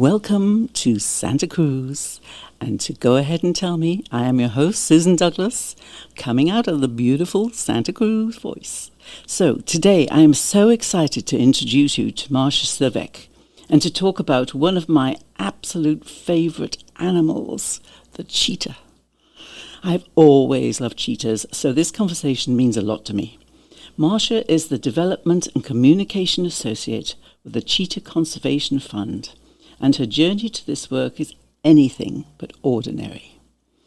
Welcome to Santa Cruz. And to go ahead and tell me, I am your host, Susan Douglas, coming out of the beautiful Santa Cruz voice. So today I am so excited to introduce you to Marcia Sivek and to talk about one of my absolute favorite animals, the cheetah. I've always loved cheetahs, so this conversation means a lot to me. Marcia is the Development and Communication Associate with the Cheetah Conservation Fund, and her journey to this work is anything but ordinary.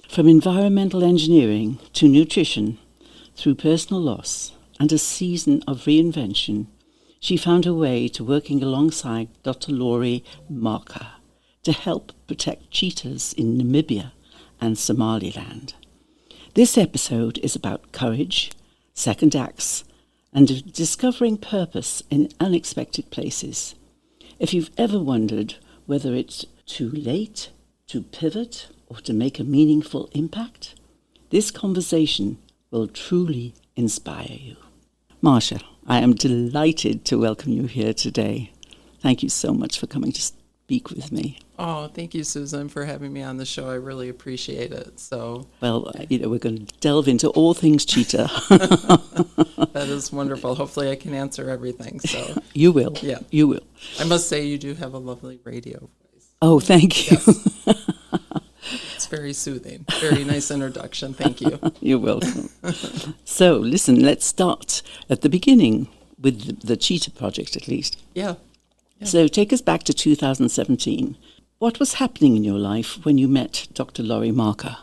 From environmental engineering to nutrition, through personal loss and a season of reinvention, she found her way to working alongside Dr. Laurie Marker to help protect cheetahs in Namibia and Somaliland. This episode is about courage, second acts, and discovering purpose in unexpected places. If you've ever wondered whether it's too late to pivot or to make a meaningful impact, this conversation will truly inspire you. Marcia, I am delighted to welcome you here today. Thank you so much for coming to speak with me. Oh, thank you, Susan, for having me on the show. I really appreciate it. Well, we're going to delve into all things cheetah. That is wonderful. Hopefully I can answer everything. So You will. Yeah. You will. I must say you do have a lovely radio voice. Oh, thank you. Yes. It's very soothing. Very nice introduction. Thank you. You're welcome. So, listen, let's start at the beginning with the Cheetah Project, at least. Yeah. So take us back to 2017. What was happening in your life when you met Dr. Laurie Marker?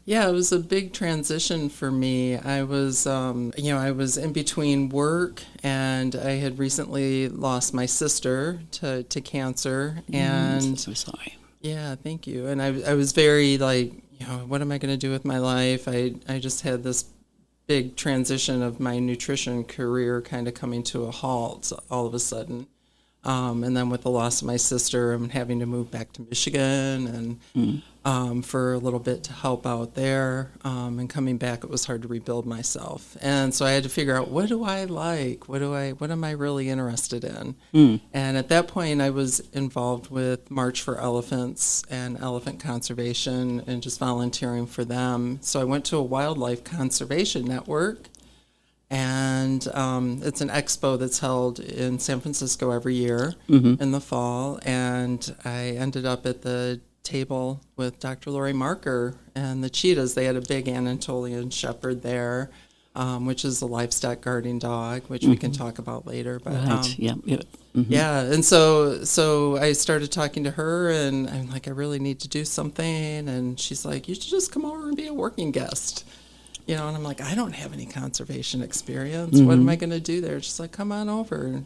Yeah, it was a big transition for me. I was, I was in between work, and I had recently lost my sister to cancer. And I'm so sorry. Yeah, thank you. And I was very what am I going to do with my life? I just had this big transition of my nutrition career kind of coming to a halt all of a sudden. And then with the loss of my sister, I'm having to move back to Michigan and for a little bit to help out there. And coming back, it was hard to rebuild myself. And so I had to figure out, what do I like? What am I really interested in? And at that point, I was involved with March for Elephants and elephant conservation and just volunteering for them. So I went to a Wildlife Conservation Network. And it's an expo that's held in San Francisco every year in the fall. And I ended up at the table with Dr. Laurie Marker and the cheetahs. They had a big Anatolian shepherd there, which is a livestock guarding dog, which we can talk about later. But, Right, yeah. Yeah, and so I started talking to her, and I'm like, I really need to do something. And she's like, you should just come over and be a working guest. And I'm like, I don't have any conservation experience. What am I going to do there? She's like, come on over,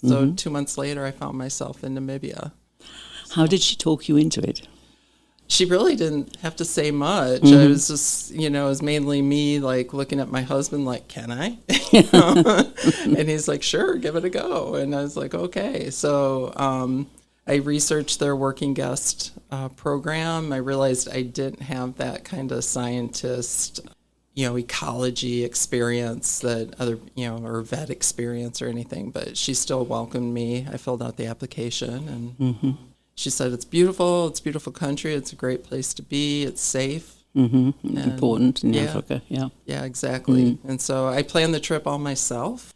So 2 months later, I found myself in Namibia. How did she talk you into it? She really didn't have to say much. I was just, it was mainly me, looking at my husband, can I? And he's like, sure, give it a go. And I was like, okay. So I researched their working guest program. I realized I didn't have that kind of scientist ecology experience that other, or vet experience or anything, but she still welcomed me. I filled out the application, and she said, it's beautiful country, it's a great place to be, it's safe. And Important in Africa, yeah. Yeah, exactly. And so I planned the trip all myself,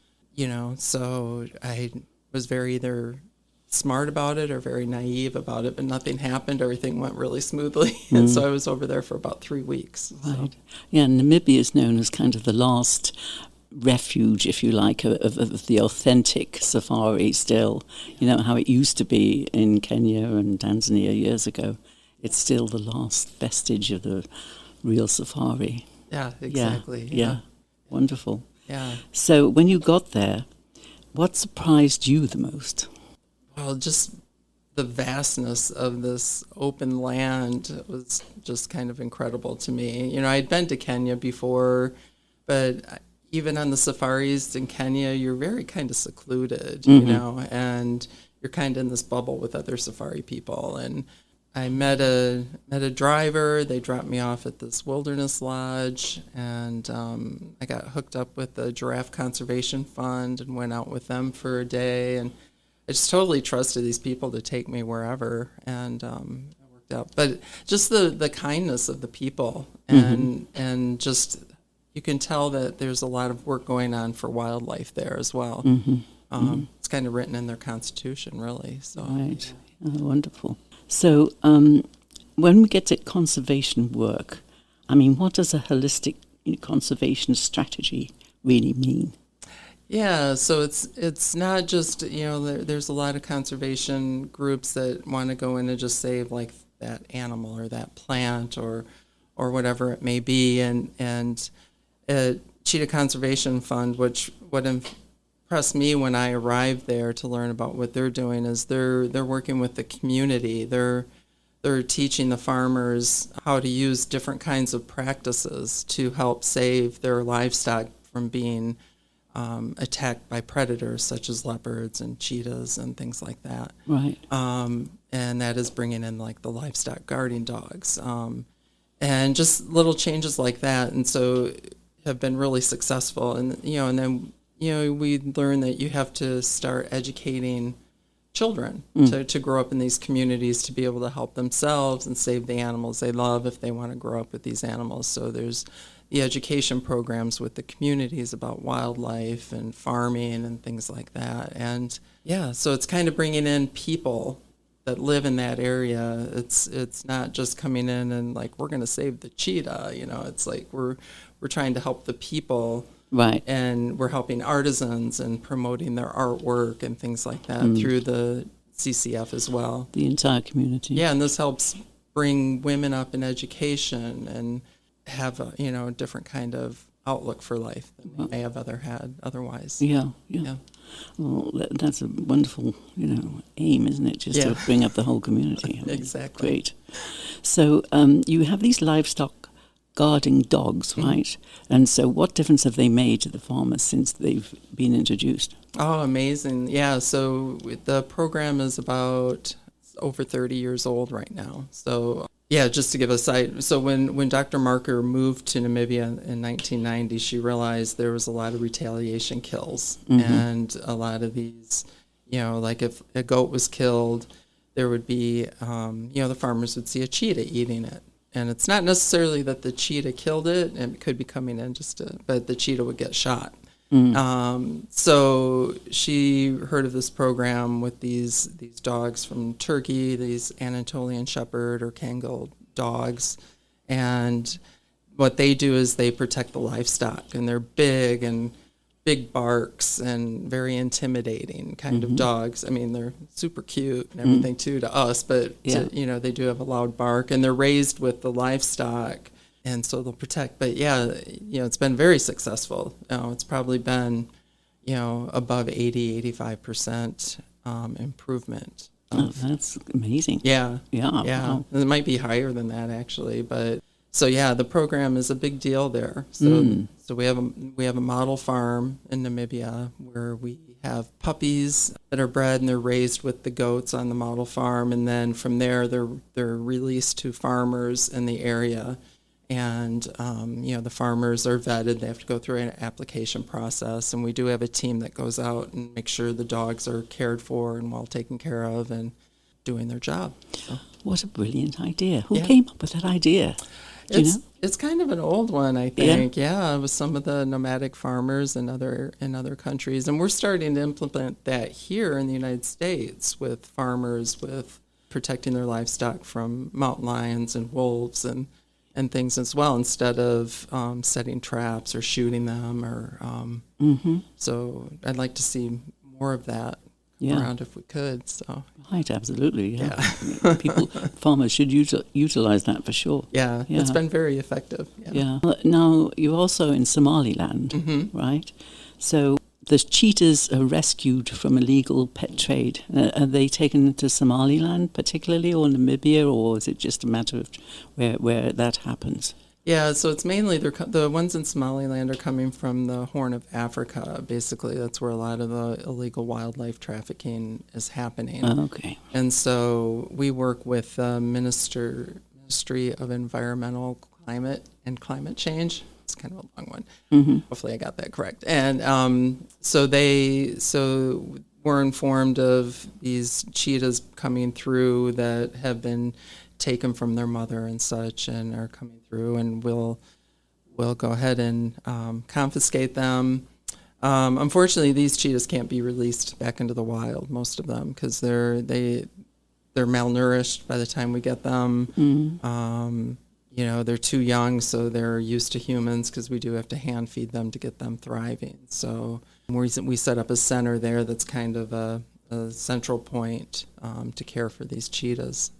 so I was very either smart about it or very naive about it, but nothing happened. Everything went really smoothly. And so I was over there for about 3 weeks. Right. So. Yeah, Namibia is known as kind of the last refuge, if you like, of the authentic safari still. How it used to be in Kenya and Tanzania years ago. It's still the last vestige of the real safari. Yeah, exactly. Yeah. Wonderful. Yeah. So when you got there, what surprised you the most? Well, just the vastness of this open land was just kind of incredible to me. I'd been to Kenya before, but even on the safaris in Kenya, you're very kind of secluded, and you're kind of in this bubble with other safari people. And I met a driver. They dropped me off at this wilderness lodge, and I got hooked up with the Giraffe Conservation Fund and went out with them for a day. And I just totally trusted these people to take me wherever, and it worked out. But just the kindness of the people, and just you can tell that there's a lot of work going on for wildlife there as well. It's kind of written in their constitution, really. So Right. Oh, wonderful. So when we get to conservation work, I mean, what does a holistic conservation strategy really mean? yeah, so it's not just, there's a lot of conservation groups that want to go in and just save like that animal or that plant or whatever it may be, and Cheetah Conservation Fund, what impressed me when I arrived there to learn about what they're doing is they're working with the community. They're teaching the farmers how to use different kinds of practices to help save their livestock from being attacked by predators such as leopards and cheetahs and things like that. Right. And that is bringing in like the livestock guarding dogs, and just little changes like that. And so have been really successful. And then we learn that you have to start educating children to grow up in these communities to be able to help themselves and save the animals they love if they want to grow up with these animals. So there's the education programs with the communities about wildlife and farming and things like that. And yeah, so it's kind of bringing in people that live in that area. It's not just coming in and like, we're going to save the cheetah. It's like we're trying to help the people. Right. And we're helping artisans and promoting their artwork and things like that through the CCF as well. The entire community. Yeah, and this helps bring women up in education and have a different kind of outlook for life than they may have had otherwise. Yeah. Well, that's a wonderful, aim, isn't it? Just to bring up the whole community. Exactly. Great. So you have these livestock guarding dogs, right? And so what difference have they made to the farmers since they've been introduced? Oh, amazing. Yeah, so the program is about over 30 years old right now. So yeah, just to give a side, so when Dr. Marker moved to Namibia in 1990, she realized there was a lot of retaliation kills, and a lot of these, like if a goat was killed, there would be, the farmers would see a cheetah eating it. And it's not necessarily that the cheetah killed it, and it could be coming in but the cheetah would get shot. So she heard of this program with these dogs from Turkey, these Anatolian Shepherd or Kangal dogs. And what they do is they protect the livestock, and they're big barks and very intimidating kind of dogs. I mean, they're super cute and everything too to us, but they do have a loud bark, and they're raised with the livestock, and so they'll protect. But yeah, it's been very successful. It's probably been, above 85% improvement. Oh, that's amazing. Yeah. Wow. It might be higher than that actually, but so yeah, the program is a big deal there. So we have a model farm in Namibia where we have puppies that are bred and they're raised with the goats on the model farm, and then from there they're released to farmers in the area, and the farmers are vetted. They have to go through an application process, and we do have a team that goes out and makes sure the dogs are cared for and well taken care of and doing their job. So. What a brilliant idea! Who came up with that idea? It's kind of an old one, I think. Yeah, it was some of the nomadic farmers in other countries, and we're starting to implement that here in the United States with farmers with protecting their livestock from mountain lions and wolves and things as well, instead of setting traps or shooting them or. So I'd like to see more of that around if we could. So. Right, absolutely. Yeah. Farmers should utilize that for sure. Yeah, it's been very effective. Yeah. Now, you're also in Somaliland, right? So the cheetahs are rescued from illegal pet trade. Are they taken to Somaliland particularly, or Namibia, or is it just a matter of where that happens? Yeah, so it's mainly the ones in Somaliland are coming from the Horn of Africa. Basically, that's where a lot of the illegal wildlife trafficking is happening. Oh, okay. And so we work with the Ministry of Environmental Climate and Climate Change. It's kind of a long one. Hopefully, I got that correct. And so we're informed of these cheetahs coming through that have been taken from their mother and such, and are coming through, and we'll go ahead and confiscate them. Unfortunately, these cheetahs can't be released back into the wild, most of them, because they're malnourished by the time we get them. They're too young, so they're used to humans, because we do have to hand feed them to get them thriving. So we set up a center there that's kind of a central point to care for these cheetahs.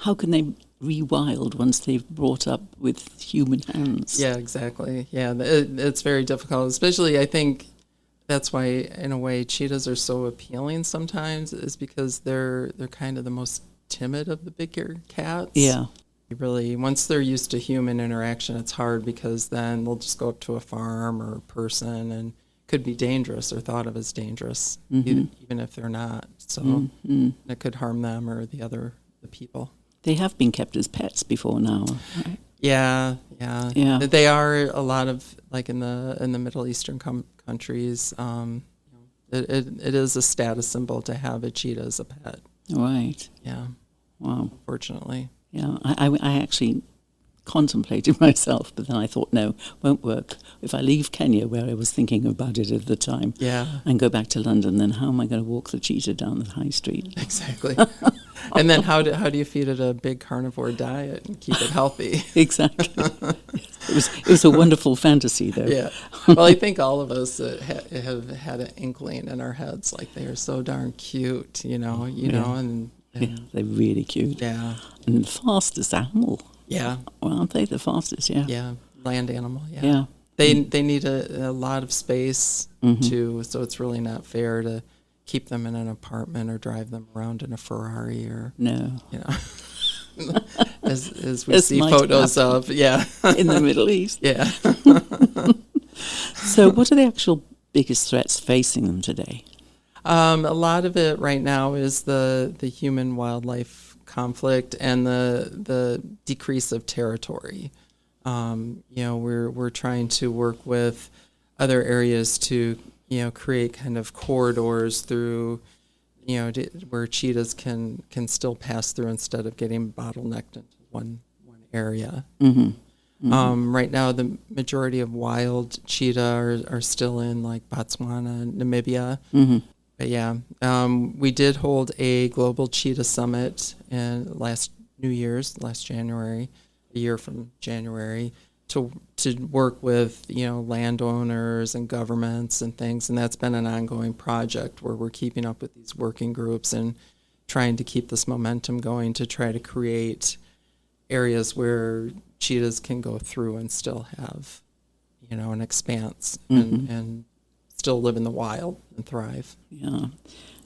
How can they rewild once they've brought up with human hands? Yeah, exactly. Yeah, it's very difficult, especially I think that's why, in a way, cheetahs are so appealing sometimes, is because they're kind of the most timid of the bigger cats. Yeah. Really, once they're used to human interaction, it's hard, because then they'll just go up to a farm or a person and could be dangerous or thought of as dangerous, even if they're not. So it could harm them or the people. They have been kept as pets before now, right? Yeah. They are a lot of, like, in the Middle Eastern countries. It is a status symbol to have a cheetah as a pet. Right. Yeah. Wow. Unfortunately. Yeah. I actually contemplated myself, but then I thought, no, won't work. If I leave Kenya, where I was thinking about it at the time, and go back to London, then how am I going to walk the cheetah down the high street? Exactly. And then how do you feed it a big carnivore diet and keep it healthy? Exactly. It was a wonderful fantasy, though. Yeah. Well, I think all of us have had an inkling in our heads, like, they are so darn cute, know, and they're really cute. Yeah. And the fastest animal. Yeah. Well, aren't they the fastest? Yeah. Yeah. Land animal. Yeah. Yeah. They need a lot of space too, so it's really not fair to keep them in an apartment or drive them around in a Ferrari or as we see photos of in the Middle East. Yeah. So what are the actual biggest threats facing them today? A lot of it right now is the human wildlife conflict and the decrease of territory. We're trying to work with other areas to create kind of corridors through where cheetahs can still pass through instead of getting bottlenecked into one area. Right now, the majority of wild cheetah are still in, like, Botswana, Namibia. But we did hold a global cheetah summit last January, a year from January, to work with landowners and governments and things, and that's been an ongoing project where we're keeping up with these working groups and trying to keep this momentum going to try to create areas where cheetahs can go through and still have an expanse and still live in the wild and thrive. Yeah.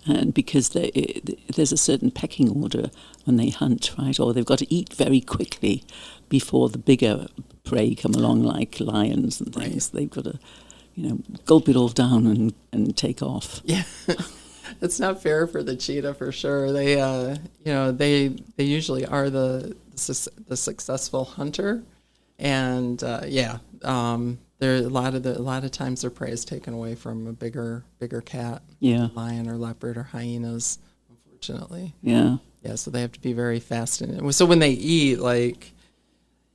And because there's a certain pecking order when they hunt, right? Or they've got to eat very quickly before the bigger prey come along, like lions and things. Right. They've got to, gulp it all down and take off. Yeah, it's not fair for the cheetah for sure. They, they usually are the successful hunter, and there a lot of times their prey is taken away from a bigger cat, lion or leopard or hyenas, unfortunately. Yeah. So they have to be very fast. So when they eat, like,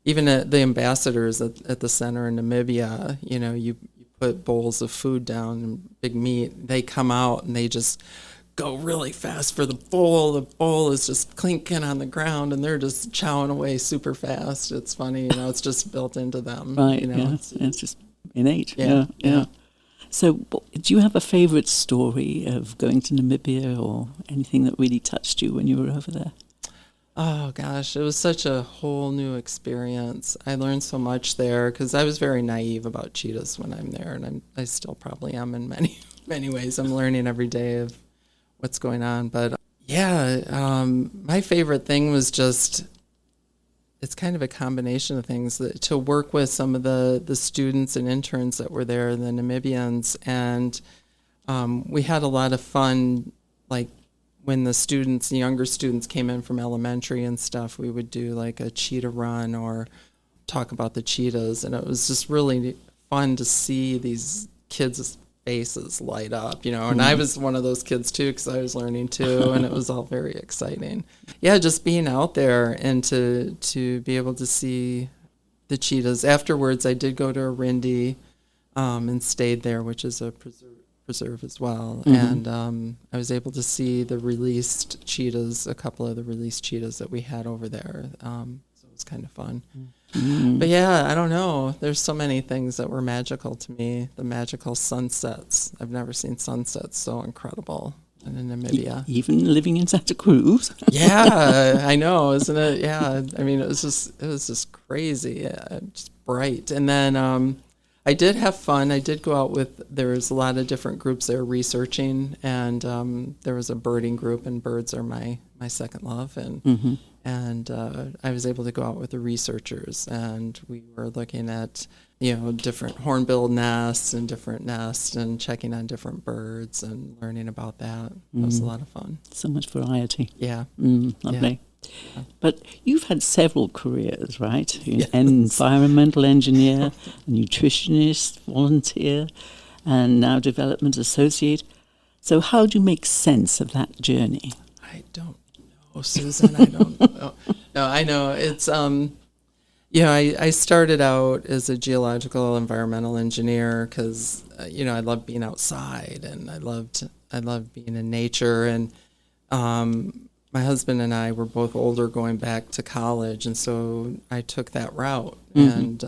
even the ambassadors at the center in Namibia, you put bowls of food down and big meat, they come out and they just go really fast for the bowl. The bowl is just clinking on the ground and they're just chowing away super fast. It's funny, it's just built into them. Right, it's just innate. Yeah. So do you have a favorite story of going to Namibia or anything that really touched you when you were over there? Oh, gosh, it was such a whole new experience. I learned so much there because I was very naive about cheetahs when I'm there, and I still probably am in many, many ways. I'm learning every day of what's going on. But, my favorite thing was just, it's kind of a combination of things, to work with some of the students and interns that were there, the Namibians, and we had a lot of fun, like, when the younger students came in from elementary and stuff, we would do like a cheetah run or talk about the cheetahs. And it was just really fun to see these kids' faces light up, and I was one of those kids too, because I was learning too, and it was all very exciting. Yeah, just being out there and to be able to see the cheetahs. Afterwards, I did go to Arindi and stayed there, which is a preserve as well. And I was able to see the released cheetahs, a couple of the released cheetahs that we had over there. So it was kind of fun. But yeah, I don't know. There's so many things that were magical to me. The magical sunsets. I've never seen sunsets so incredible in Namibia. Even living in Santa Cruz. Yeah, I know, isn't it? Yeah, I mean, it was just crazy, just bright. And then I did have fun. I did go out there was a lot of different groups there researching, and there was a birding group, and birds are my second love, and I was able to go out with the researchers, and we were looking at different hornbill nests and different nests, and checking on different birds and learning about that. That was a lot of fun. So much variety. Yeah. Lovely. Yeah. But you've had several careers, right? You're Yes. an environmental engineer, a nutritionist, volunteer, and now development associate. So how do you make sense of that journey? I don't know, Susan. I don't know. No, I know. It's, I started out as a geological environmental engineer because, I loved being outside, and I loved being in nature. And my husband and I were both older going back to college, and so I took that route and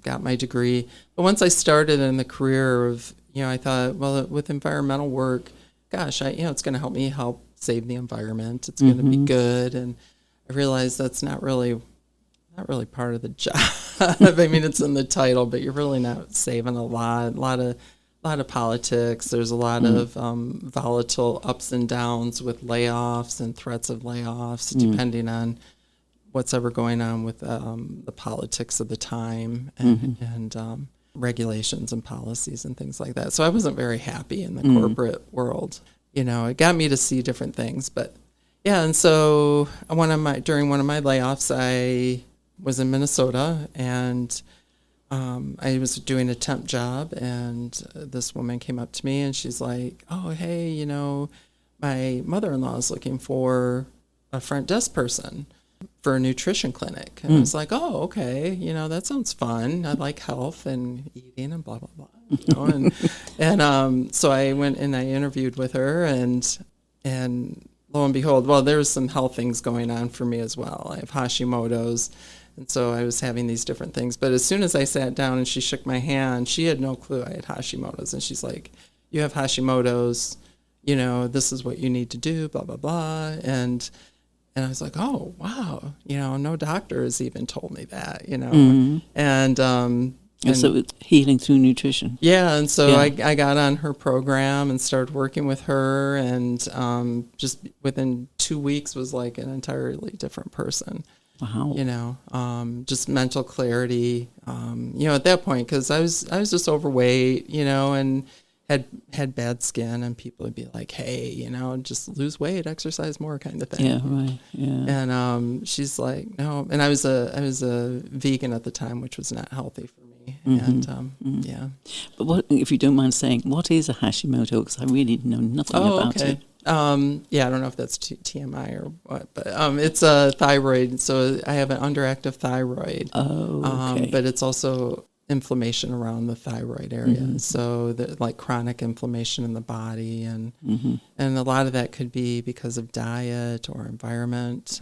got my degree. But once I started in the career of, I thought, well, with environmental work, gosh, it's going to help me help save the environment. It's going to be good. And I realized that's not really part of the job. I mean, it's in the title, but you're really not saving a lot of politics. There's a lot of volatile ups and downs with layoffs and threats of layoffs, depending on what's ever going on with the politics of the time and regulations and policies and things like that. So I wasn't very happy in the corporate world. It got me to see different things, but yeah. And so during one of my layoffs, I was in Minnesota, and I was doing a temp job, and this woman came up to me, and she's like, oh, hey, my mother-in-law is looking for a front desk person for a nutrition clinic. And I was like, oh, okay, that sounds fun. I like health and eating and blah, blah, blah. And so I went and I interviewed with her, and lo and behold, well, there was some health things going on for me as well. I have Hashimoto's. And so I was having these different things. But as soon as I sat down and she shook my hand, she had no clue I had Hashimoto's. And she's like, you have Hashimoto's, this is what you need to do, blah, blah, blah. And I was like, oh, wow, no doctor has even told me that, And so it's healing through nutrition. Yeah, and so I got on her program and started working with her, and just within 2 weeks was like an entirely different person. Wow. Just mental clarity, at that point, because I was just overweight, and had bad skin, and people would be like, hey, just lose weight, exercise more, kind of thing. Yeah, right. Yeah. And she's like, no. And I was a vegan at the time, which was not healthy for me. And yeah. But what, if you don't mind saying, what is a Hashimoto? Because I really know nothing about it. Yeah, I don't know if that's TMI or what, but it's a thyroid. So I have an underactive thyroid. Oh, okay. But it's also inflammation around the thyroid area. So like chronic inflammation in the body, and a lot of that could be because of diet or environment,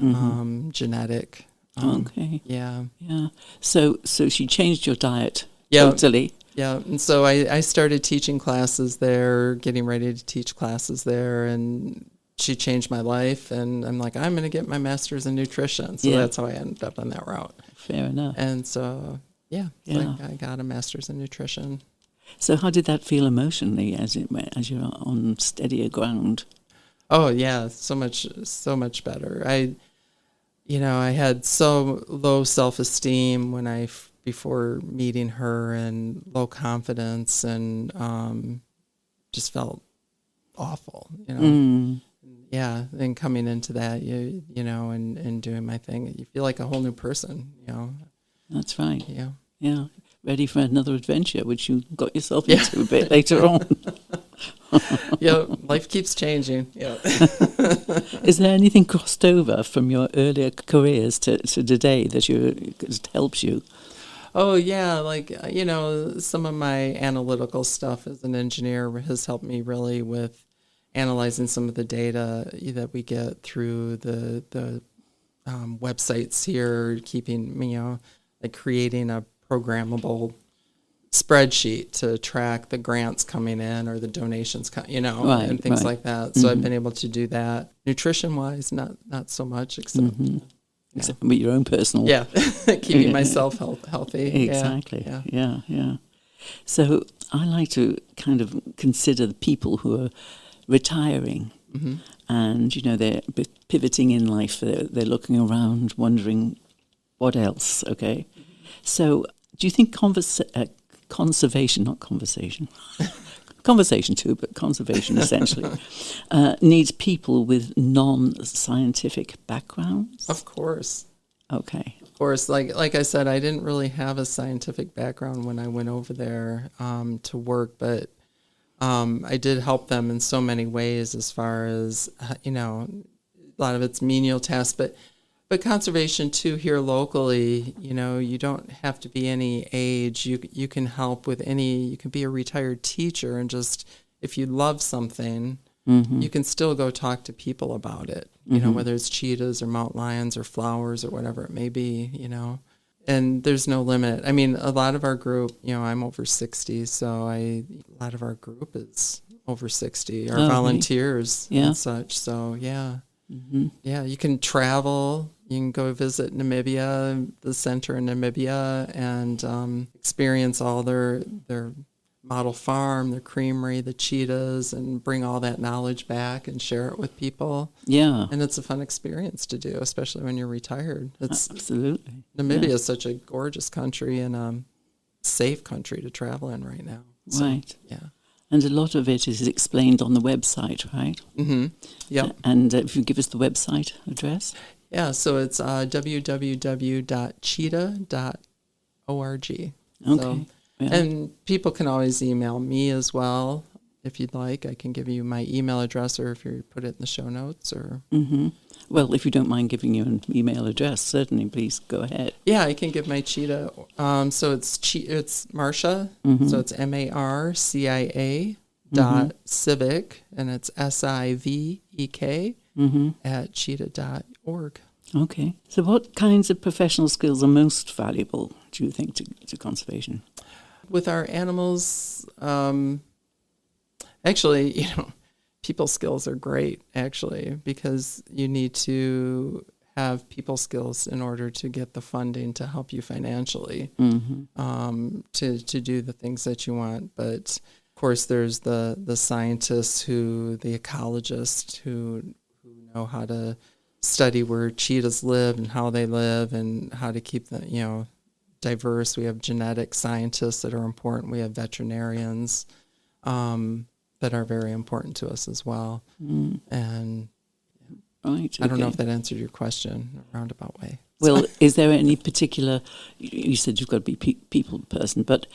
genetic. Okay. Yeah. Yeah. So she changed your diet Yeah. totally. Yeah, and so I started teaching classes there, getting ready to teach classes there, and she changed my life, and I'm like, I'm going to get my master's in nutrition. So that's how I ended up on that route. Fair enough. And so, I got a master's in nutrition. So how did that feel emotionally as you're on steadier ground? Oh, yeah, so much better. I had so low self-esteem before meeting her, and low confidence, and just felt awful, Yeah, and coming into that, and doing my thing, you feel like a whole new person, That's right. Yeah. Yeah. Ready for another adventure, which you got yourself into a bit later on. Yeah, life keeps changing. Yeah. Is there anything crossed over from your earlier careers to today that helps you? Oh yeah, like some of my analytical stuff as an engineer has helped me really with analyzing some of the data that we get through the websites here, keeping like creating a programmable spreadsheet to track the grants coming in or the donations, Right, and things right. like that. So I've been able to do that. Nutrition wise, not so much, except Except with your own personal. yeah, keeping myself healthy. Exactly. Yeah. Yeah. So I like to kind of consider the people who are retiring, and they're pivoting in life. They're looking around, wondering what else. Okay, so do you think conservation, not conversation, conversation too, but conservation essentially needs people with non-scientific backgrounds? Of course. Okay. Of course, like I said, I didn't really have a scientific background when I went over there to work, but I did help them in so many ways as far as, a lot of it's menial tasks, but conservation too here locally, you don't have to be any age. You can help with you can be a retired teacher and just, if you love something, you can still go talk to people about it, whether it's cheetahs or mountain lions or flowers or whatever it may be, and there's no limit. I mean, a lot of our group, I'm over 60, so a lot of our group is over 60, our volunteers and such. So yeah, you can travel. You can go visit Namibia, the center in Namibia, and experience all their model farm, their creamery, the cheetahs, and bring all that knowledge back and share it with people. Yeah. And it's a fun experience to do, especially when you're retired. Absolutely. Namibia is such a gorgeous country and a safe country to travel in right now. So, Right. Yeah. And a lot of it is explained on the website, right? Mm-hmm. Yep. And if you give us the website address. Yeah, so it's www.cheetah.org. Okay. So, and people can always email me as well if you'd like. I can give you my email address, or if you put it in the show notes. Or Well, if you don't mind giving you an email address, certainly, please go ahead. Yeah, I can give my cheetah. So it's Marcia. So it's Marcia .Sivek, and it's SIVEK at cheetah.org. Okay. So what kinds of professional skills are most valuable, do you think, to conservation? With our animals, actually, people skills are great, actually, because you need to have people skills in order to get the funding to help you financially to do the things that you want. But of course, there's the scientists the ecologists who know how to study where cheetahs live and how they live and how to keep them, diverse. We have genetic scientists that are important. We have veterinarians that are very important to us as well. And right, I don't know if that answered your question in a roundabout way. Well, is there any particular, you said you've got to be people person, but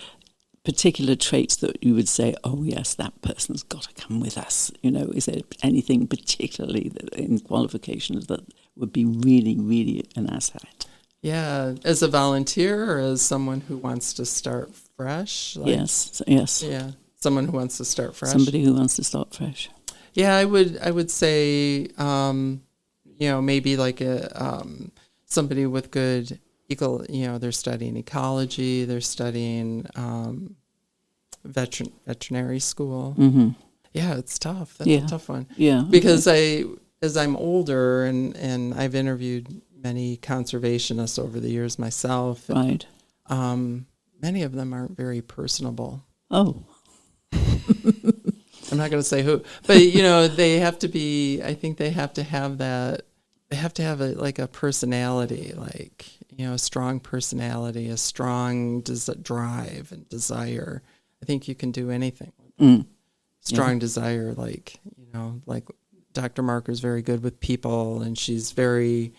particular traits that you would say, oh yes, that person's got to come with us? Is there anything particularly in qualifications that would be really, really an asset? Yeah, as a volunteer or as someone who wants to start fresh? Yes. Yeah, someone who wants to start fresh. Somebody who wants to start fresh. Yeah, I would say, maybe like somebody with good they're studying ecology, they're studying veterinary school. Yeah, it's tough. That's a tough one. Yeah, because as I'm older and I've interviewed many conservationists over the years myself. Right. Many of them aren't very personable. Oh. I'm not going to say who, but they have to be. I think they have to have that. They have to have a personality, a strong personality, a strong drive and desire. I think you can do anything. Strong desire, like Dr. Marker is very good with people, and she's very,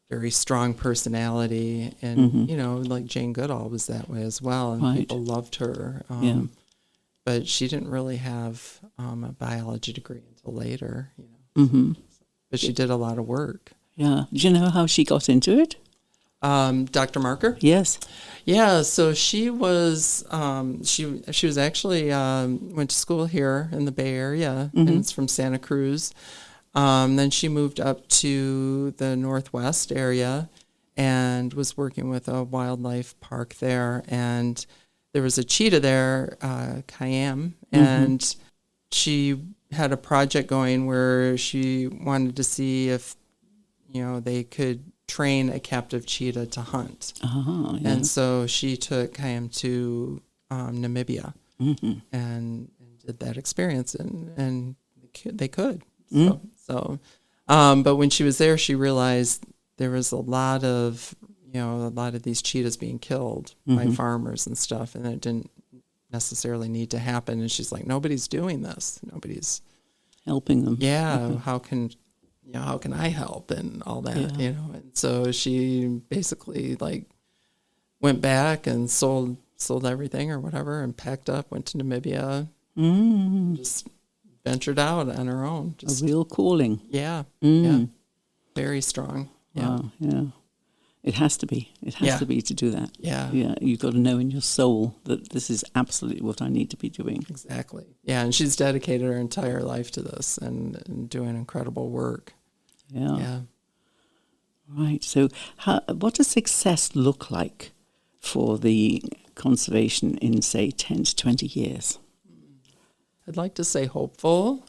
very strong personality, and like Jane Goodall was that way as well, and people loved her. but she didn't really have a biology degree until later, you know. Mm-hmm. But she did a lot of work. Yeah. Do you know how she got into it? Dr. Marker? Yes. Yeah, so she was she was actually went to school here in the Bay Area, and it's from Santa Cruz. Then she moved up to the Northwest area and was working with a wildlife park there. And there was a cheetah there, Kayam, and she had a project going where she wanted to see if, you know, they could train a captive cheetah to hunt. Yeah. And so she took Kayam to Namibia and did that experience, and they could. But when she was there, she realized there was a lot of these cheetahs being killed by farmers and stuff, and it didn't necessarily need to happen. And she's like, nobody's doing this. Nobody's helping them. Yeah. How can I help and all that, you know? And so she basically like went back and sold everything or whatever and packed up, went to Namibia, just ventured out on her own. Just, a real calling. Yeah. Yeah. Very strong. Yeah. Wow, yeah. It has to be. It has to be to do that. Yeah. Yeah. You've got to know in your soul that this is absolutely what I need to be doing. Exactly. Yeah. And she's dedicated her entire life to this and doing incredible work. Yeah. Yeah. Right. So what does success look like for the conservation in, say, 10 to 20 years? I'd like to say hopeful.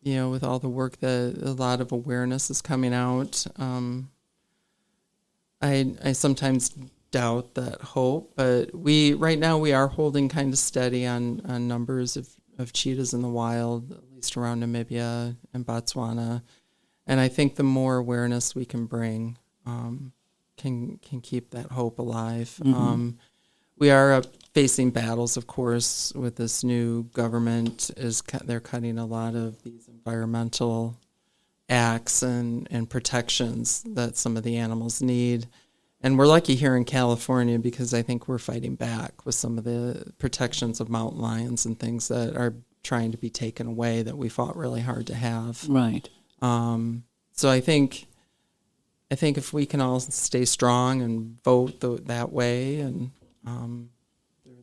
You know, with all the work that a lot of awareness is coming out, I sometimes doubt that hope, but right now we are holding kind of steady on numbers of cheetahs in the wild, at least around Namibia and Botswana. And I think the more awareness we can bring can keep that hope alive. We are facing battles, of course, with this new government. They're cutting a lot of these environmental acts and protections that some of the animals need. And we're lucky here in California because I think we're fighting back with some of the protections of mountain lions and things that are trying to be taken away that we fought really hard to have. Right. So I think if we can all stay strong and vote that way, and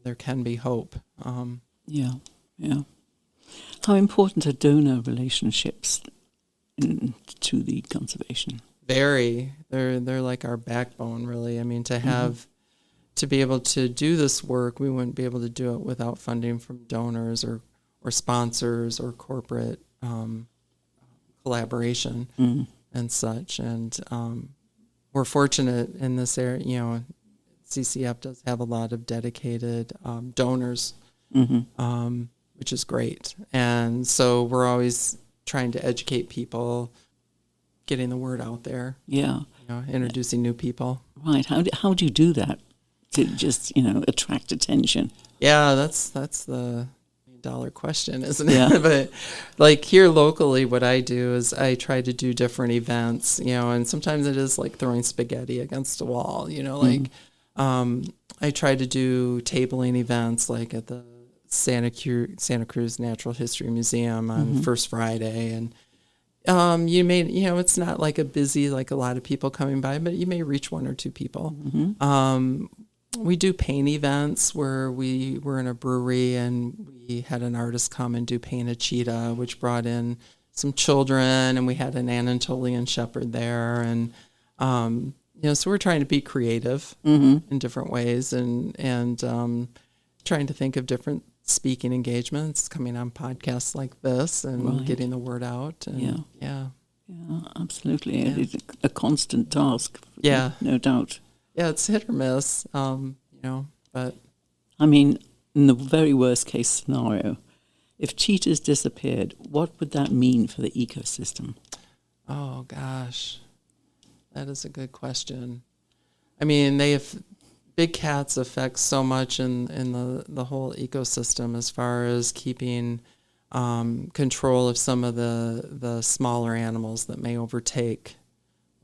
there can be hope. Yeah. How important are donor relationships to the conservation? Very. They're like our backbone, really. I mean, to be able to do this work, we wouldn't be able to do it without funding from donors or sponsors or corporate collaboration and such. And we're fortunate in this area. You know, CCF does have a lot of dedicated donors, which is great. And so we're always trying to educate people, getting the word out there. Yeah. You know, introducing new people. Right. How do you do that to just, attract attention? Yeah, that's the $1 question, isn't it? Yeah. But like here locally, what I do is I try to do different events, and sometimes it is like throwing spaghetti against a wall, I try to do tabling events like at the Santa Cruz Natural History Museum on First Friday. And you may, it's not like a busy, like a lot of people coming by, but you may reach one or two people. We do paint events where we were in a brewery and we had an artist come and do Paint a Cheetah, which brought in some children, and we had an Anatolian shepherd there. And, so we're trying to be creative in different ways and trying to think of different speaking engagements, coming on podcasts like this and getting the word out. And yeah, absolutely. Yeah. It's a constant task. Yeah. No doubt. Yeah, it's hit or miss, but... I mean, in the very worst case scenario, if cheetahs disappeared, what would that mean for the ecosystem? Oh, gosh. That is a good question. I mean, big cats affect so much in the whole ecosystem as far as keeping control of some of the smaller animals that may overtake,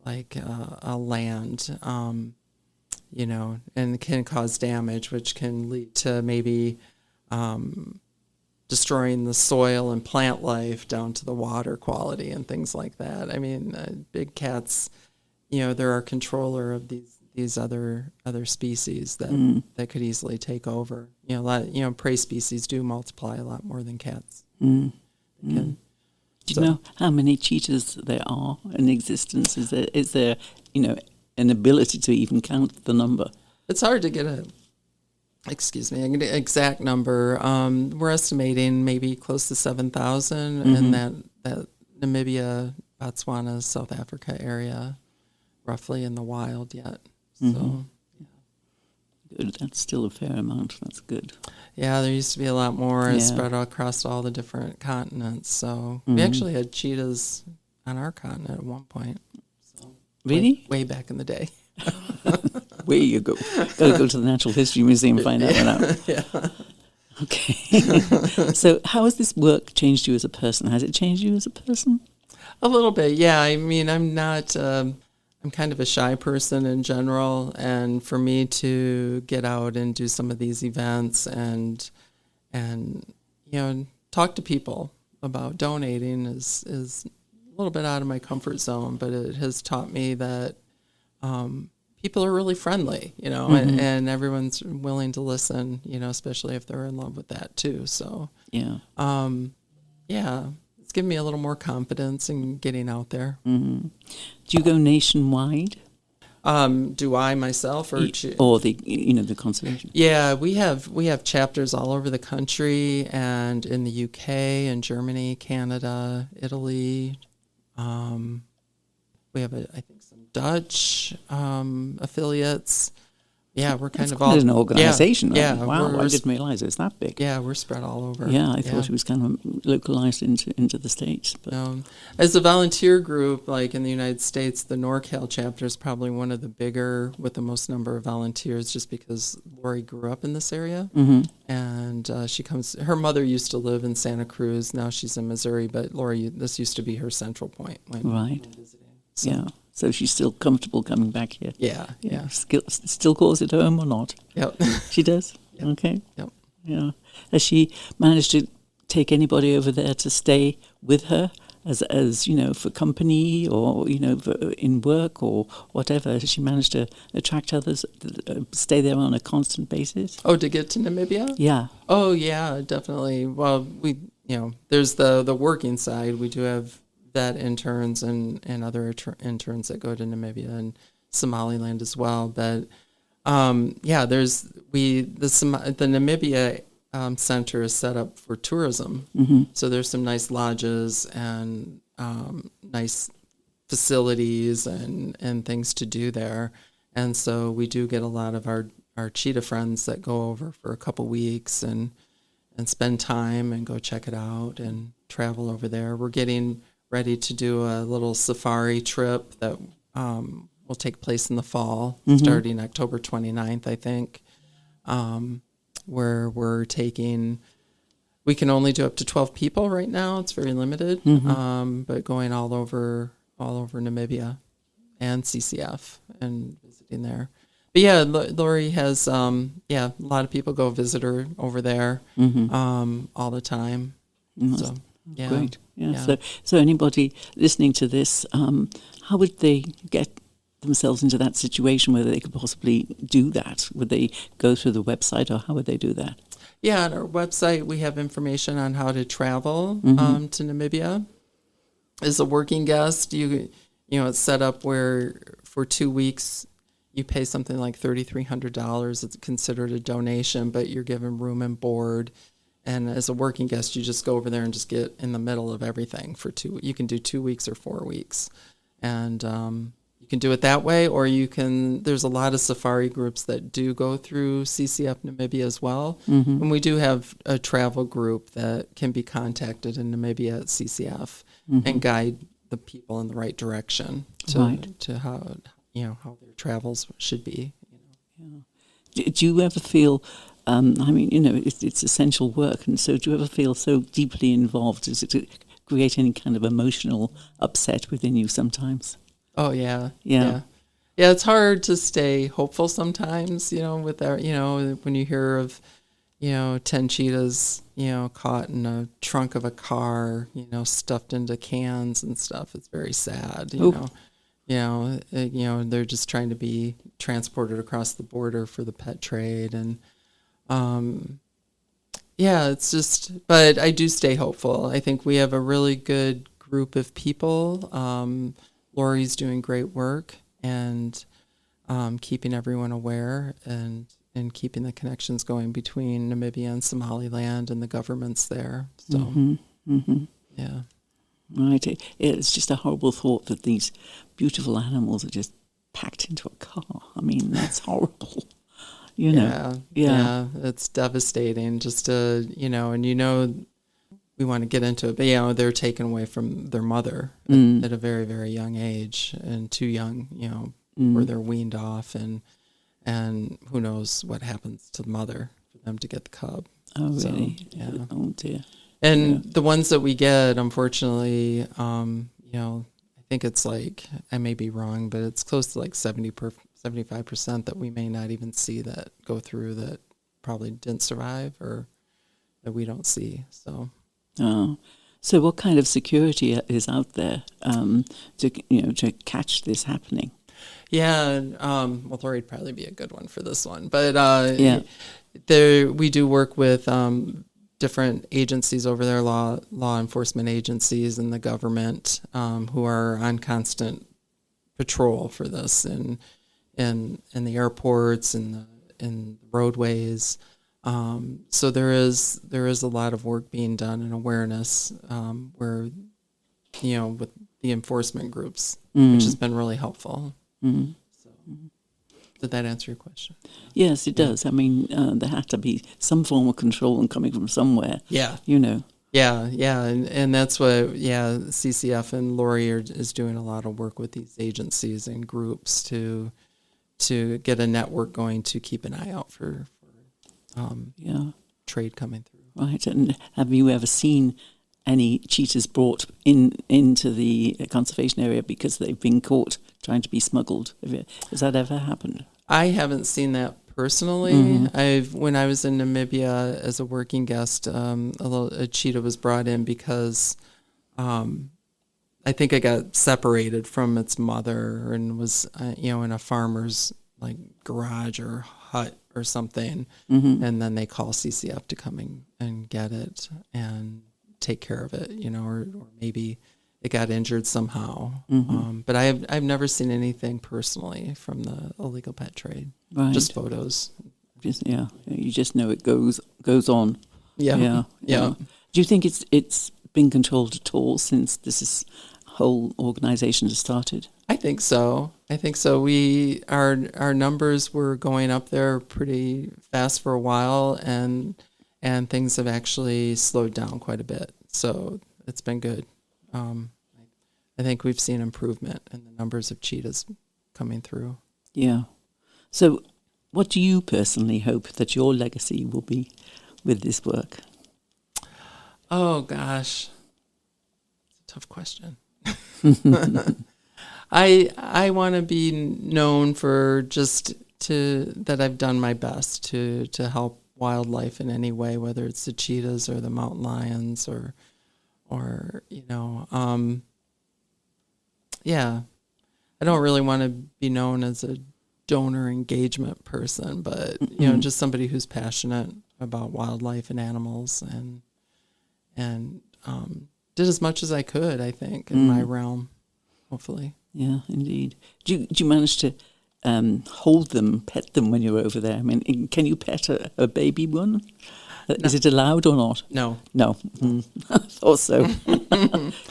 like a land. and can cause damage, which can lead to maybe destroying the soil and plant life down to the water quality and things like that. I mean, big cats, they're our controller of these other species that could easily take over. Prey species do multiply a lot more than cats. Do you know how many cheetahs there are in existence? Is there an ability to even count the number? It's hard to get an exact number. We're estimating maybe close to 7,000 in that Namibia, Botswana, South Africa area, roughly in the wild yet. So, Good. That's still a fair amount. That's good. yeah, there used to be a lot more spread across all the different continents. So we actually had cheetahs on our continent at one point. So Really? Way back in the day. Where you go? Got to go to the Natural History Museum and find that one out. Yeah. Okay. So how has this work changed you as a person? Has it changed you as a person? A little bit, yeah. I mean, I'm not. I'm kind of a shy person in general, and for me to get out and do some of these events and talk to people about donating is a little bit out of my comfort zone, but it has taught me that people are really friendly, and everyone's willing to listen, especially if they're in love with that too. So Yeah. It's given me a little more confidence in getting out there. Do you go nationwide? Do I myself or the conservation? Yeah, we have chapters all over the country and in the UK and Germany, Canada, Italy. We have I think some Dutch affiliates. Yeah, we're kind of all an organization. Yeah, right? Wow, I didn't realize it's that big. Yeah, we're spread all over. Yeah, I thought it was kind of localized into the States. But. As a volunteer group, like in the United States, the NorCal chapter is probably one of the bigger with the most number of volunteers, just because Laurie grew up in this area, and her mother used to live in Santa Cruz. Now she's in Missouri, but Laurie, this used to be her central point when visiting. So. Yeah. So she's still comfortable coming back here. Yeah. Still calls it home or not? Yep. She does? Yep. Okay. Yep. Yeah. Has she managed to take anybody over there to stay with her as for company or, in work or whatever? Has she managed to attract others, stay there on a constant basis? Oh, to get to Namibia? Yeah. Oh, yeah, definitely. Well, there's the working side. We do have vet interns and other interns that go to Namibia and Somaliland as well. But there's the Namibia center is set up for tourism. So there's some nice lodges and nice facilities and things to do there. And so we do get a lot of our cheetah friends that go over for a couple weeks and spend time and go check it out and travel over there. We're getting ready to do a little safari trip that will take place in the fall, starting October 29th, I think, where we can only do up to 12 people right now. It's very limited, but going all over Namibia and CCF and visiting there. But yeah, Laurie has, a lot of people go visit her over there all the time. So. Yeah. Great. Yeah. So anybody listening to this, how would they get themselves into that situation where they could possibly do that? Would they go through the website, or how would they do that? Yeah, on our website we have information on how to travel to Namibia. As a working guest, it's set up where for 2 weeks you pay something like $3,300. It's considered a donation, but you're given room and board. And as a working guest, you just go over there and just get in the middle of everything for you can do 2 weeks or 4 weeks. And you can do it that way, or there's a lot of safari groups that do go through CCF Namibia as well. And we do have a travel group that can be contacted in Namibia at CCF and guide the people in the right direction to how their travels should be. Yeah. Do you ever feel... it's essential work, and so do you ever feel so deeply involved? Does it create any kind of emotional upset within you sometimes? Oh, yeah. Yeah, it's hard to stay hopeful sometimes, with our, when you hear of, 10 cheetahs, caught in a trunk of a car, stuffed into cans and stuff. It's very sad, they're just trying to be transported across the border for the pet trade. And, yeah, it's just, but I do stay hopeful. I think we have a really good group of people. Laurie's doing great work and keeping everyone aware and keeping the connections going between Namibia and Somaliland and the governments there. So, yeah. Right. It's just a horrible thought that these beautiful animals are just packed into a car. I mean, that's horrible. Yeah, it's devastating. Just to, we want to get into it, but they're taken away from their mother at a very, very young age, and too young, where they're weaned off, and who knows what happens to the mother for them to get the cub. Oh, really? So, yeah. Oh, dear. And the ones that we get, unfortunately, I think it's like, I may be wrong, but it's close to like 75% that we may not even see that go through, that probably didn't survive or that we don't see. So, so what kind of security is out there to catch this happening? Yeah, well, Laurie'd probably be a good one for this one, but we do work with different agencies over there, law enforcement agencies and the government, who are on constant patrol for this, and the airports and the roadways. So there is a lot of work being done and awareness, where with the enforcement groups, which has been really helpful. Mm-hmm. So, did that answer your question? Yes, it does. I mean, there had to be some form of control and coming from somewhere. Yeah. Yeah, and that's what CCF and Laurie is doing a lot of work with these agencies and groups to get a network going to keep an eye out for trade coming through. Right, and have you ever seen any cheetahs brought into the conservation area because they've been caught trying to be smuggled? Has that ever happened? I haven't seen that personally. When I was in Namibia as a working guest, a cheetah was brought in because I think it got separated from its mother and was in a farmer's like garage or hut or something, and then they call CCF to come and get it and take care of it, or maybe it got injured somehow. But I've never seen anything personally from the illegal pet trade. Right. Just photos. You just know it goes on. Yeah. Do you think it's been controlled at all since this whole organization has started? I think so. Our numbers were going up there pretty fast for a while, and things have actually slowed down quite a bit. So it's been good. I think we've seen improvement in the numbers of cheetahs coming through. Yeah. So what do you personally hope that your legacy will be with this work? Oh, gosh. It's a tough question. I want to be known for that I've done my best to help wildlife in any way, whether it's the cheetahs or the mountain lions or I don't really want to be known as a donor engagement person, but just somebody who's passionate about wildlife and animals, and did as much as I could, I think, in my realm, hopefully. Yeah, indeed. Do you manage to hold them, pet them when you're over there? I mean, can you pet a baby one? No. Is it allowed or not? No. I thought so.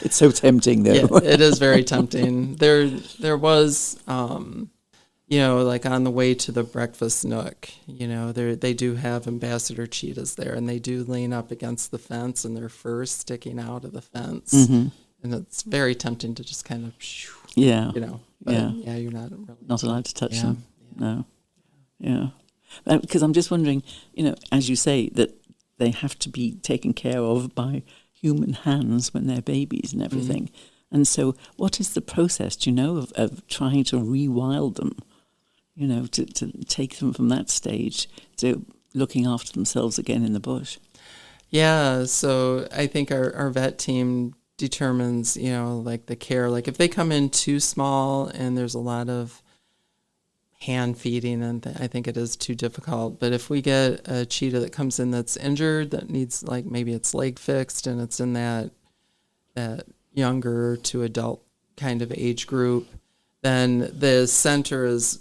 It's so tempting, though. Yeah, it is very tempting. There was, like on the way to the breakfast nook, they do have ambassador cheetahs there, and they do lean up against the fence, and their fur's sticking out of the fence, and it's very tempting to just kind of, you're not allowed to touch them. No, because I'm just wondering, as you say, that they have to be taken care of by human hands when they're babies and everything. And so what is the process, do you know, of trying to rewild them, you know, to take them from that stage to looking after themselves again in the bush? Yeah, so I think our vet team determines, you know, like the care. Like if they come in too small and there's a lot of hand feeding, and I think it is too difficult. But if we get a cheetah that comes in that's injured, that needs, like, maybe its leg fixed, and it's in that younger to adult kind of age group, then the center is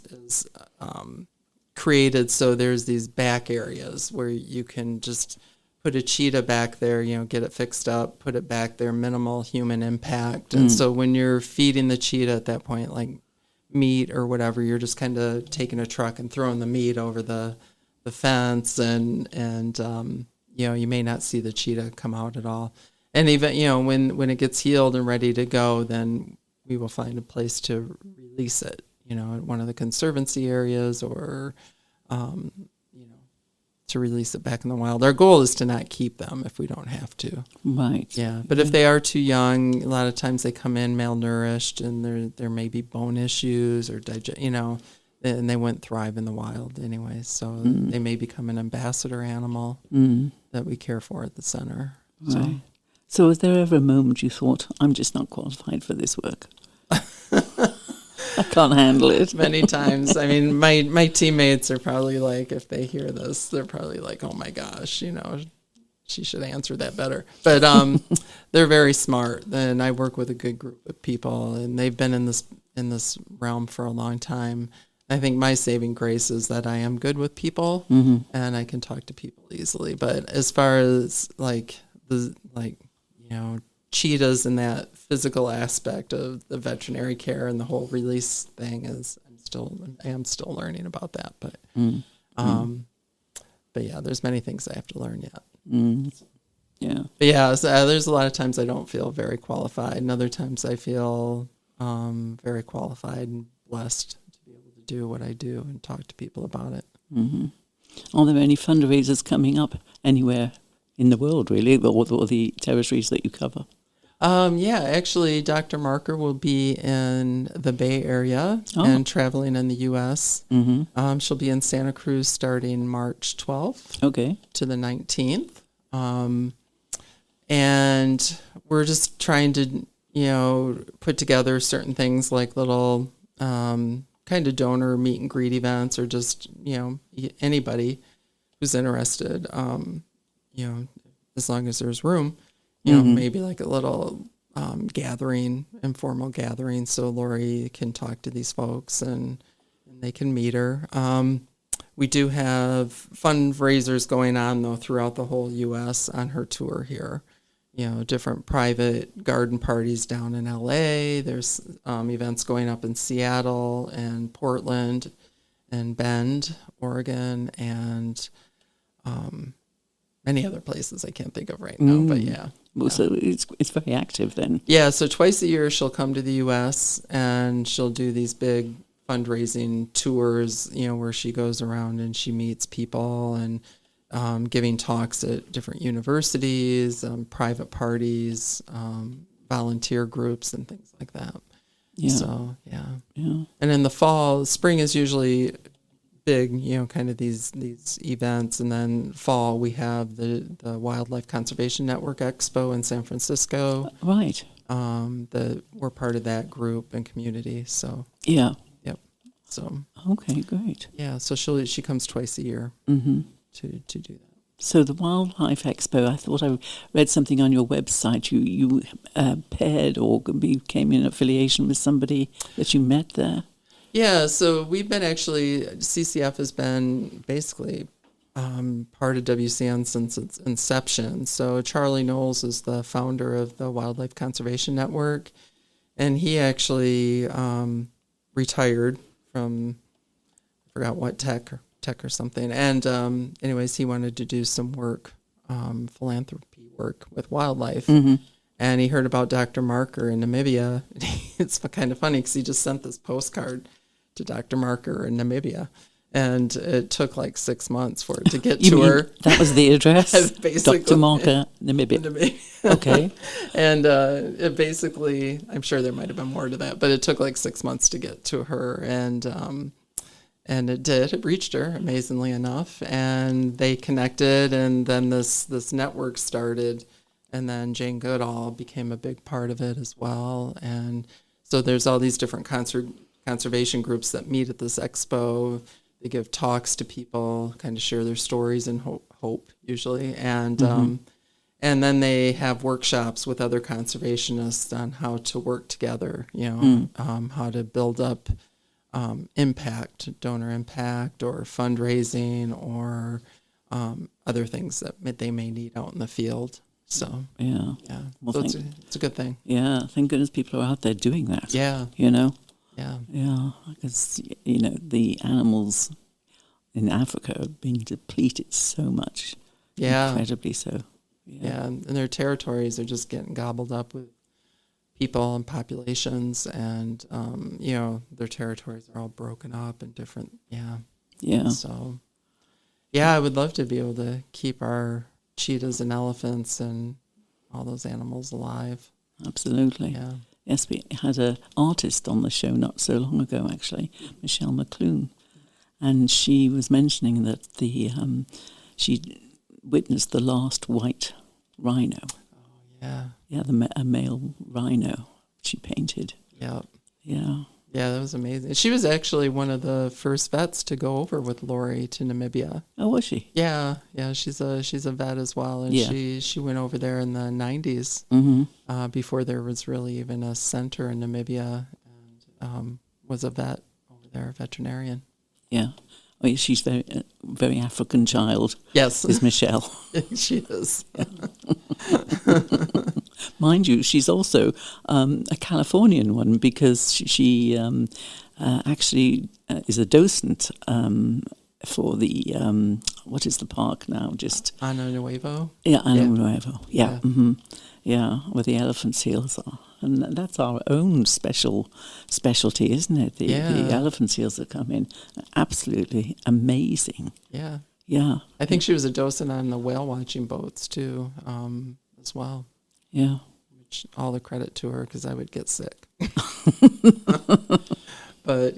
created so there's these back areas where you can just put a cheetah back there, you know, get it fixed up, put it back there, minimal human impact. And so when you're feeding the cheetah at that point, like meat or whatever, you're just kind of taking a truck and throwing the meat over the fence, and you know, you may not see the cheetah come out at all. And even, you know, when it gets healed and ready to go, then we will find a place to release it, you know, at one of the conservancy areas, or you know, to release it back in the wild. Our goal is to not keep them if we don't have to. Right. Yeah. But if they are too young, a lot of times they come in malnourished, and there may be bone issues or you know, and they wouldn't thrive in the wild anyway. So they may become an ambassador animal that we care for at the center. Right. So was there ever a moment you thought, I'm just not qualified for this work? I can't handle it. Many times. I mean, my teammates are probably like, if they hear this, they're probably like, oh my gosh, you know, she should answer that better. But they're very smart, and I work with a good group of people, and they've been in this realm for a long time. I think my saving grace is that I am good with people, and I can talk to people easily. But as far as you know, cheetahs and that physical aspect of the veterinary care and the whole release thing I am still learning about that. But but yeah, there's many things I have to learn yet. Yeah. But yeah, so, there's a lot of times I don't feel very qualified, and other times I feel very qualified and blessed to be able to do what I do and talk to people about it. Are there any fundraisers coming up anywhere in the world, really, or the territories that you cover? Yeah, actually, Dr. Marker will be in the Bay Area and traveling in the U.S. She'll be in Santa Cruz starting March 12th to the 19th. And we're just trying to, you know, put together certain things like little kind of donor meet and greet events, or just, you know, anybody who's interested, you know, as long as there's room. You know, maybe like a little gathering, informal gathering, so Laurie can talk to these folks and they can meet her. We do have fundraisers going on, though, throughout the whole U.S. on her tour here. You know, different private garden parties down in L.A. There's events going up in Seattle and Portland and Bend, Oregon, and many other places I can't think of right now, but yeah. Well, so it's very active then. Yeah, so twice a year she'll come to the U.S. and she'll do these big fundraising tours, you know, where she goes around and she meets people and giving talks at different universities, private parties, volunteer groups, and things like that. Yeah. So, yeah. And in the fall, spring is usually big, you know, kind of these events, and then fall we have the Wildlife Conservation Network Expo in San Francisco. Right. We're part of that group and community. So yeah. Yep. So okay, great. Yeah. So she comes twice a year to do that. So the Wildlife Expo, I thought I read something on your website. You paired or became in affiliation with somebody that you met there. Yeah, so we've been CCF has been basically part of WCN since its inception. So Charlie Knowles is the founder of the Wildlife Conservation Network, and he actually retired from, I forgot what, tech or something. And anyways, he wanted to do some work, philanthropy work with wildlife. And he heard about Dr. Marker in Namibia. It's kind of funny because he just sent this postcard to Dr. Marker in Namibia. And it took like 6 months for it to get You to mean her. that was the address? Basically. Dr. Marker, Namibia. Okay. And it basically, I'm sure there might have been more to that, but it took like 6 months to get to her. And it did. It reached her, amazingly enough. And they connected, and then this network started. And then Jane Goodall became a big part of it as well. And so there's all these different conservation groups that meet at this expo. They give talks to people, kind of share their stories and hope usually. And and then they have workshops with other conservationists on how to work together, how to build up impact, donor impact, or fundraising, or other things that they may need out in the field. So yeah. Well, so it's a good thing. Yeah, thank goodness people are out there doing that. Yeah. Yeah, because the animals in Africa are being depleted so much. Yeah. Incredibly so. Yeah, and their territories are just getting gobbled up with people and populations, and their territories are all broken up and different. Yeah. So, I would love to be able to keep our cheetahs and elephants and all those animals alive. Absolutely. Yeah. Yes, we had an artist on the show not so long ago, actually, Michelle McClune, and she was mentioning that she witnessed the last white rhino. Oh, yeah. Yeah, a male rhino she painted. Yeah. Yeah. Yeah, that was amazing. She was actually one of the first vets to go over with Laurie to Namibia. Oh, was she? Yeah, she's a vet as well, and she went over there in the 90s, before there was really even a center in Namibia, and was a vet over there, a veterinarian. Yeah. Oh, yeah, she's very African child. Yes, is Michelle. She is. Mind you, she's also a Californian one, because she actually is a docent for the what is the park now? Just Ano Nuevo. Yeah, Ano Nuevo. Yeah, yeah, where the elephant seals are, and that's our own specialty, isn't it? The elephant seals that come in, absolutely amazing. Yeah, yeah. I think she was a docent on the whale watching boats too, as well. Yeah. Which, all the credit to her, because I would get sick. But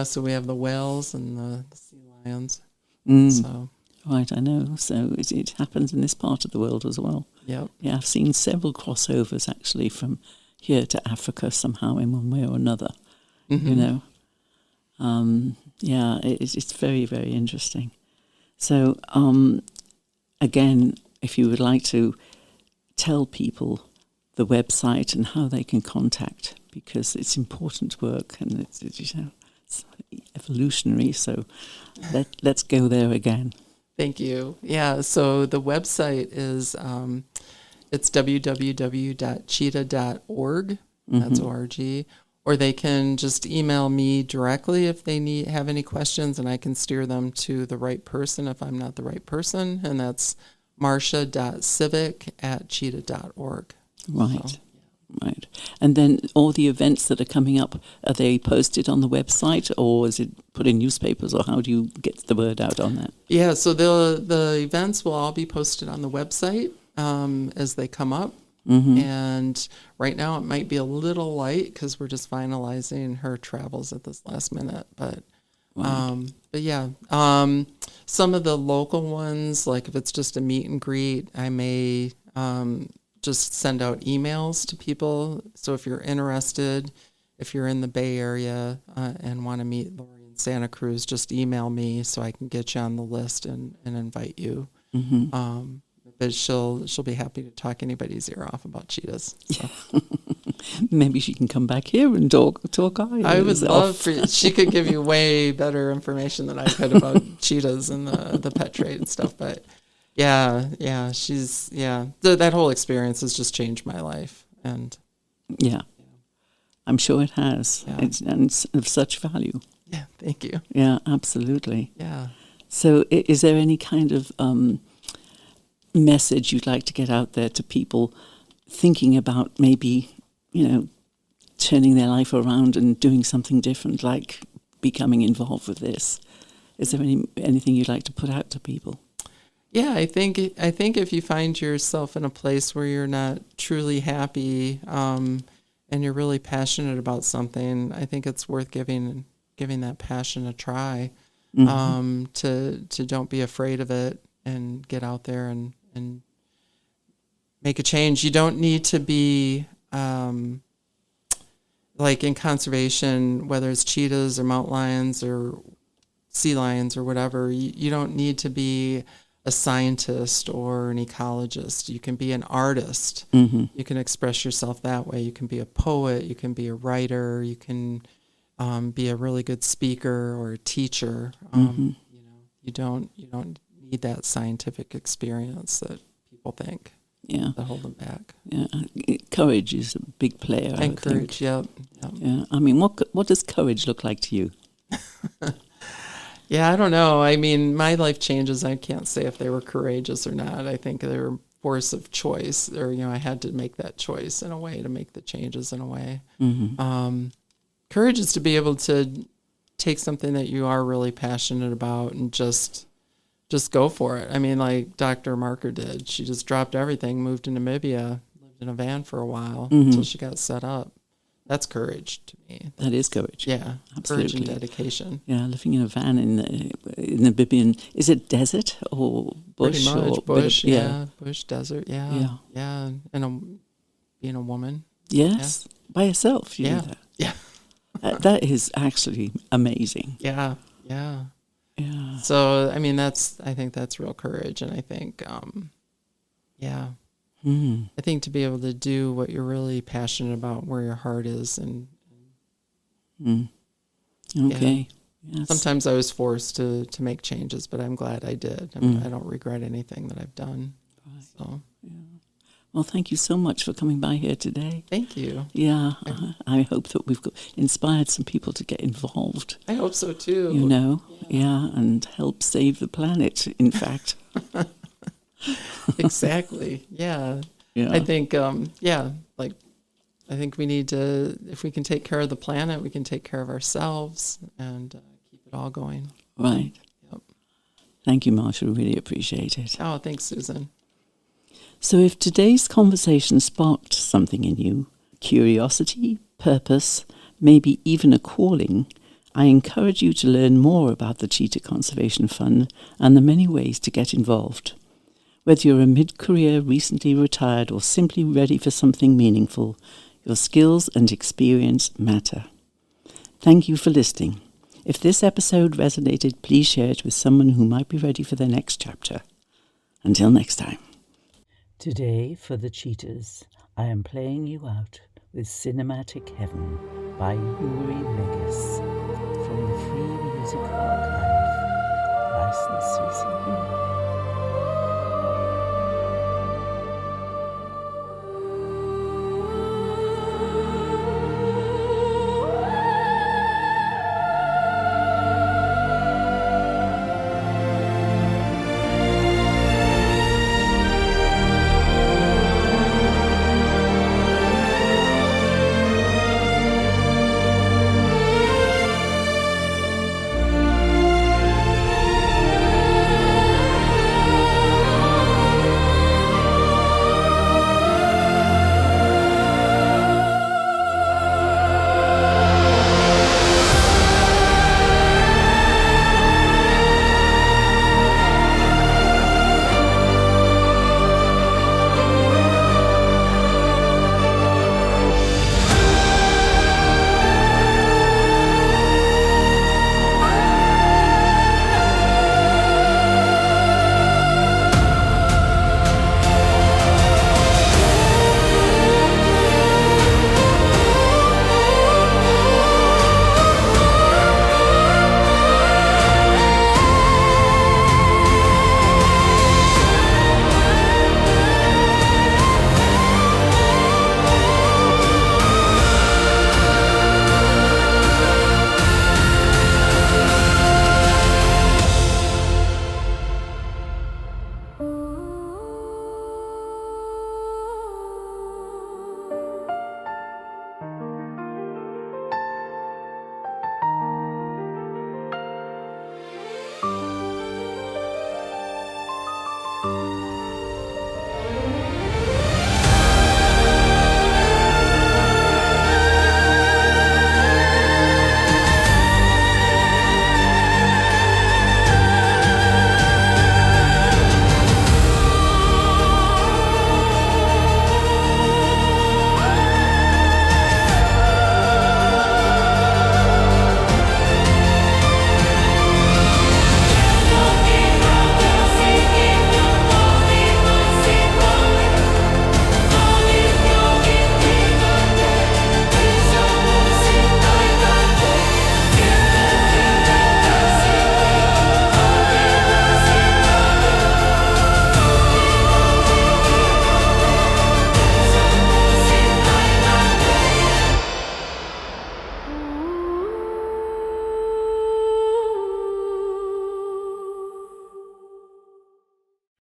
so we have the whales and the sea lions. So. Right, I know. So it happens in this part of the world as well. Yep. Yeah, I've seen several crossovers actually from here to Africa somehow in one way or another. Yeah, it's very, very interesting. So, again, if you would like to tell people the website and how they can contact, because it's important work and it's evolutionary. So let's go there again. Thank you. Yeah, so the website is it's www.cheetah.org. That's O-R-G. Or they can just email me directly if they have any questions, and I can steer them to the right person if I'm not the right person. And that's marcia.sivek@cheetah.org. Right. So, Right. And then all the events that are coming up, are they posted on the website, or is it put in newspapers, or how do you get the word out on that? Yeah, so the events will all be posted on the website as they come up. And right now it might be a little light because we're just finalizing her travels at this last minute. But some of the local ones, like if it's just a meet and greet, I may just send out emails to people. So if you're interested, if you're in the Bay Area and want to meet Laurie in Santa Cruz, just email me so I can get you on the list and invite you. But she'll be happy to talk anybody's ear off about cheetahs. So. Maybe she can come back here and talk. I would love for she could give you way better information than I could about cheetahs and the pet trade and stuff. But that whole experience has just changed my life. And I'm sure it has. Yeah. It's of such value. Yeah, thank you. Yeah, absolutely. Yeah. So is there any kind of message you'd like to get out there to people thinking about maybe, turning their life around and doing something different, like becoming involved with this? Is there anything you'd like to put out to people? Yeah, I think if you find yourself in a place where you're not truly happy, and you're really passionate about something, I think it's worth giving that passion a try. To don't be afraid of it and get out there and make a change. You don't need to be like in conservation, whether it's cheetahs or mountain lions or sea lions or whatever. You don't need to be a scientist or an ecologist. You can be an artist. You can express yourself that way. You can be a poet. You can be a writer. You can be a really good speaker or a teacher. You don't need that scientific experience that people think to hold them back. Yeah, courage is a big player. And courage, yep. Yeah, I mean, what does courage look like to you? Yeah, I don't know. I mean, my life changes. I can't say if they were courageous or not. I think they were force of choice, or I had to make that choice in a way to make the changes in a way. Courage is to be able to take something that you are really passionate about and just go for it. I mean, like Dr. Marker did. She just dropped everything, moved to Namibia, lived in a van for a while until she got set up. That's courage to me. That is courage. Yeah, absolutely. Courage and dedication. Yeah, living in a van in the Namibian, is it desert or bush? Pretty much or bush, bush, desert, yeah. And being a woman. Yes, by yourself. You do that. Yeah. That is actually amazing. Yeah. So, I mean, I think that's real courage. And I think, I think to be able to do what you're really passionate about, where your heart is. Okay. Yes. Sometimes I was forced to make changes, but I'm glad I did. I mean, I don't regret anything that I've done. Right. So. Yeah. Well, thank you so much for coming by here today. Thank you. Yeah, I hope that we've inspired some people to get involved. I hope so, too. And help save the planet, in fact. Exactly, yeah. I think, I think we need to, if we can take care of the planet, we can take care of ourselves and keep it all going. Right. Yep. Thank you, Marcia. Really appreciate it. Oh, thanks, Susan. So if today's conversation sparked something in you, curiosity, purpose, maybe even a calling, I encourage you to learn more about the Cheetah Conservation Fund and the many ways to get involved. Whether you're a mid-career, recently retired, or simply ready for something meaningful, your skills and experience matter. Thank you for listening. If this episode resonated, please share it with someone who might be ready for their next chapter. Until next time. Today, for the cheetahs, I am playing you out with Cinematic Heaven by Laurie Marker from the Free Music Archive. License CC.